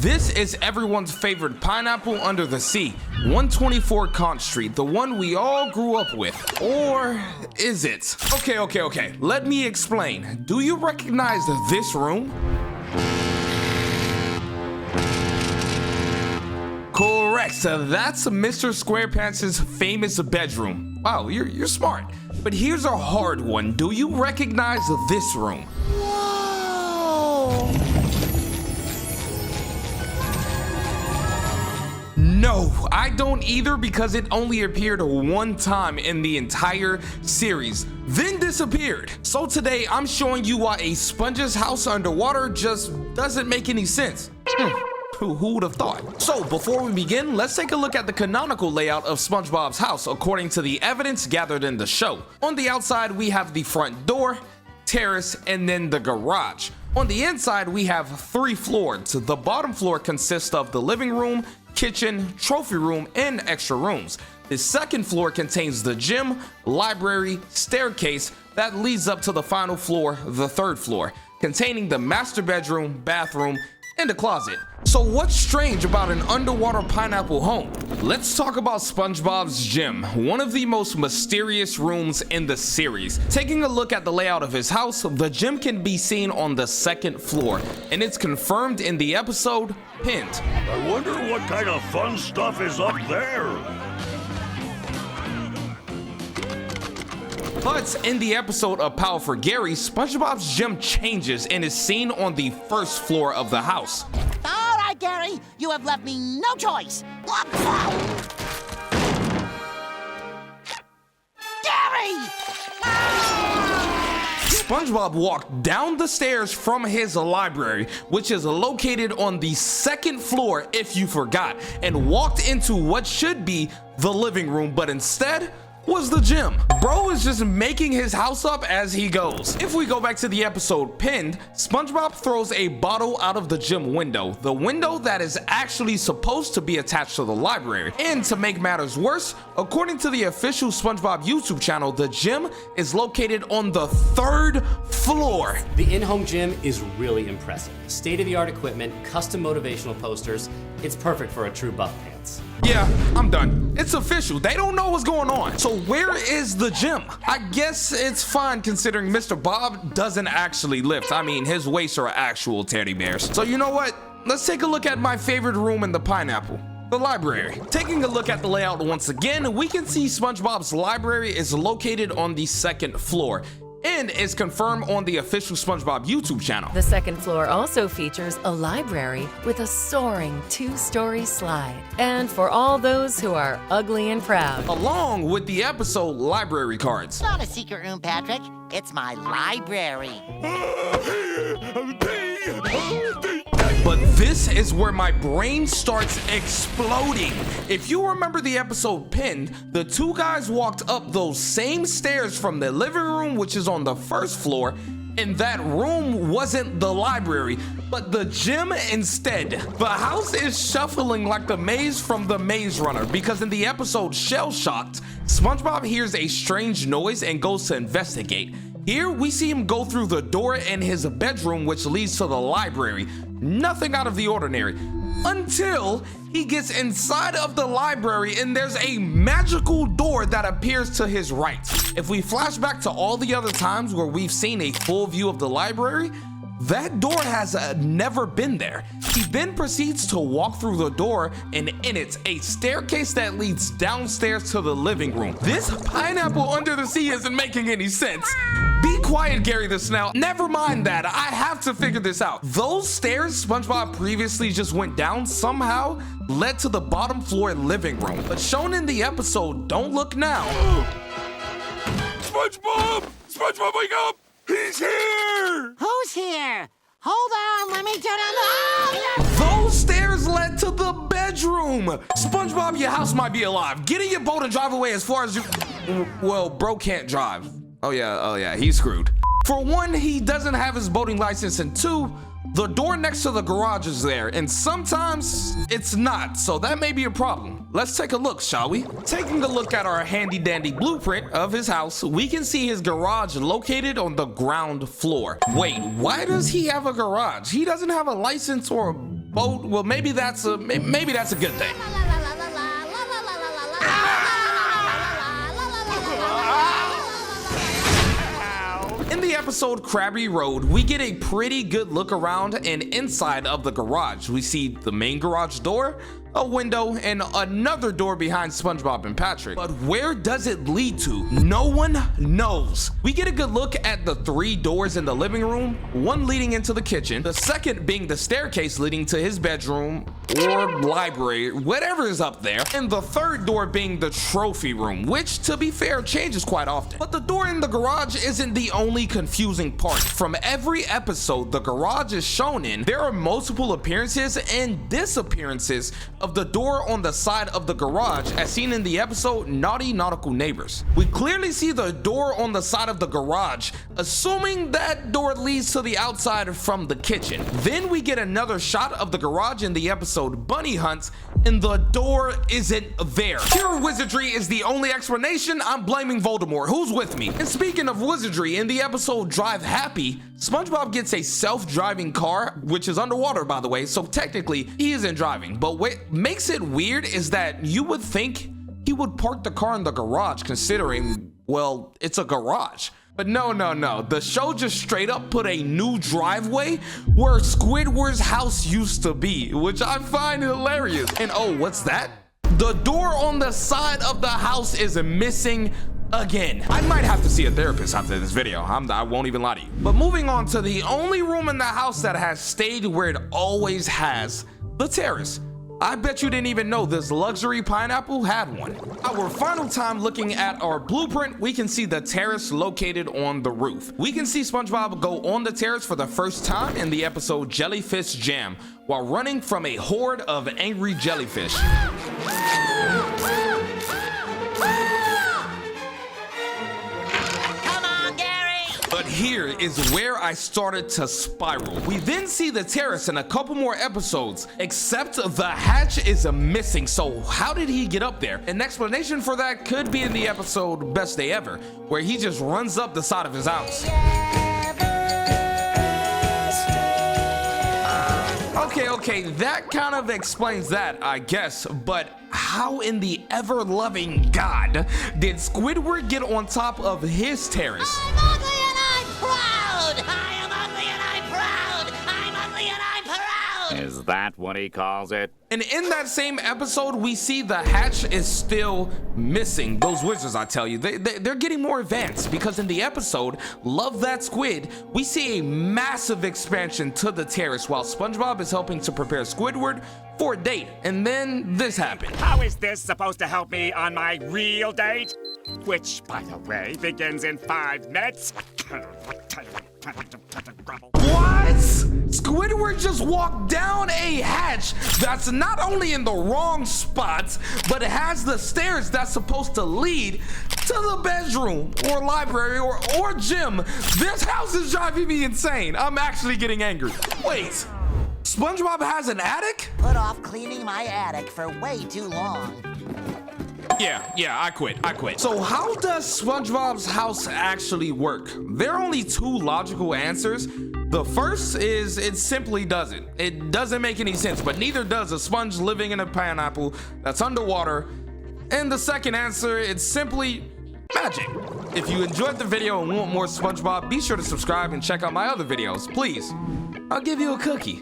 This is everyone's favorite pineapple under the sea, 124 Conch Street, the one we all grew up with. Or is it? Okay. Let me explain. Do you recognize this room? Correct, so that's Mr. SquarePants' famous bedroom. Wow, you're smart. But here's a hard one. Do you recognize this room? Whoa! No, I don't either because it only appeared one time in the entire series, then disappeared. So today I'm showing you why a sponge's house underwater just doesn't make any sense. Who would have thought? So before we begin, let's take a look at the canonical layout of SpongeBob's house according to the evidence gathered in the show. On the outside, we have the front door, terrace, and then the garage. On the inside, we have 3 floors. The bottom floor consists of the living room, kitchen, trophy room, and extra rooms. The second floor contains the gym, library, staircase that leads up to the final floor, the 3rd floor, containing the master bedroom, bathroom, and a closet. So what's strange about an underwater pineapple home? Let's talk about SpongeBob's gym, one of the most mysterious rooms in the series. Taking a look at the layout of his house, the gym can be seen on the 2nd floor, and it's confirmed in the episode Pinned. I wonder what kind of fun stuff is up there. But in the episode of Power for Gary, SpongeBob's gym changes and is seen on the 1st floor of the house. All right, Gary, you have left me no choice. Gary! SpongeBob walked down the stairs from his library, which is located on the 2nd floor if you forgot, and walked into what should be the living room, but instead was the gym. Bro is just making his house up as he goes. If we go back to the episode Pinned, SpongeBob throws a bottle out of the gym window, the window that is actually supposed to be attached to the library. And to make matters worse, according to the official SpongeBob YouTube channel, the gym is located on the 3rd floor. The in-home gym is really impressive. State-of-the-art equipment, custom motivational posters. It's perfect for a true buff pants. Yeah, I'm done. It's official. They don't know what's going on. So where is the gym? I guess it's fine considering Mr. Bob doesn't actually lift. I mean, his weights are actual teddy bears. So you know what? Let's take a look at my favorite room in the pineapple. The library. Taking a look at the layout once again, we can see SpongeBob's library is located on the 2nd floor and is confirmed on the official SpongeBob YouTube channel. The 2nd floor also features a library with a soaring 2-story slide. And for all those who are ugly and proud, along with the episode library cards. It's not a secret room, Patrick. It's my library. But this is where my brain starts exploding. If you remember the episode Pinned, the 2 guys walked up those same stairs from the living room, which is on the 1st floor, and that room wasn't the library, but the gym instead. The house is shuffling like the maze from the Maze Runner, because in the episode Shell Shocked, SpongeBob hears a strange noise and goes to investigate. Here we see him go through the door in his bedroom, which leads to the library. Nothing out of the ordinary, until he gets inside of the library and there's a magical door that appears to his right. If we flash back to all the other times where we've seen a full view of the library, that door has never been there. He then proceeds to walk through the door, and in it, a staircase that leads downstairs to the living room. This pineapple under the sea isn't making any sense. Be quiet, Gary the Snout. Never mind that. I have to figure this out. Those stairs SpongeBob previously just went down somehow led to the bottom floor living room. But shown in the episode, Don't Look Now. SpongeBob! SpongeBob, wake up! He's here! Who's here? Hold on, let me turn on the... Those stairs led to the bedroom. SpongeBob, your house might be alive. Get in your boat and drive away as far as you... Well, bro can't drive. Oh yeah, he's screwed. For one, he doesn't have his boating license, and 2, the door next to the garage is there, and sometimes it's not, so that may be a problem. Let's take a look, shall we? Taking a look at our handy dandy blueprint of his house, we can see his garage located on the ground floor. Wait, why does he have a garage? He doesn't have a license or a boat. Well, maybe that's a good thing. In the episode Krabby Road, we get a pretty good look around and inside of the garage. We see the main garage door, a window, and another door behind SpongeBob and Patrick. But where does it lead to? No one knows. We get a good look at the 3 doors in the living room, one leading into the kitchen, the second being the staircase leading to his bedroom or library, whatever is up there, and the third door being the trophy room, which to be fair changes quite often. But the door in the garage isn't the only confusing part. From every episode the garage is shown in, there are multiple appearances and disappearances of the door on the side of the garage as seen in the episode Naughty Nautical Neighbors. We clearly see the door on the side of the garage, assuming that door leads to the outside from the kitchen. Then we get another shot of the garage in the episode Bunny Hunts, and the door isn't there. Pure wizardry is the only explanation. I'm blaming Voldemort. Who's with me? And speaking of wizardry, in the episode Drive Happy, SpongeBob gets a self-driving car, which is underwater by the way, so technically he isn't driving. But what makes it weird is that you would think he would park the car in the garage considering, well, it's a garage. But no, the show just straight up put a new driveway where Squidward's house used to be, which I find hilarious. And oh, what's that? The door on the side of the house is missing again. I might have to see a therapist after this video. I won't even lie to you. But moving on to the only room in the house that has stayed where it always has, the terrace. I bet you didn't even know this luxury pineapple had one. Our final time looking at our blueprint, we can see the terrace located on the roof. We can see SpongeBob go on the terrace for the first time in the episode Jellyfish Jam while running from a horde of angry jellyfish. But here is where I started to spiral. We then see the terrace in a couple more episodes, except the hatch is missing. So how did he get up there? An explanation for that could be in the episode Best Day Ever, where he just runs up the side of his house. Okay, that kind of explains that, I guess, but how in the ever-loving God did Squidward get on top of his terrace? I'm ugly and I'm proud! I am ugly and I'm proud! I'm ugly and I'm proud! Is that what he calls it? And in that same episode, we see the hatch is still missing. Those wizards, I tell you, they're getting more advanced, because in the episode Love That Squid, we see a massive expansion to the terrace while SpongeBob is helping to prepare Squidward for a date. And then this happened. How is this supposed to help me on my real date? Which, by the way, begins in 5 minutes. What? Squidward just walked down a hatch that's not only in the wrong spot, but it has the stairs that's supposed to lead to the bedroom or library or gym. This house is driving me insane. I'm actually getting angry. Wait, SpongeBob has an attic? Put off cleaning my attic for way too long. Yeah, I quit. So how does SpongeBob's house actually work? There are only 2 logical answers. The first is it simply doesn't. It doesn't make any sense, but neither does a sponge living in a pineapple that's underwater. And the second answer, it's simply magic. If you enjoyed the video and want more SpongeBob, be sure to subscribe and check out my other videos, please. I'll give you a cookie.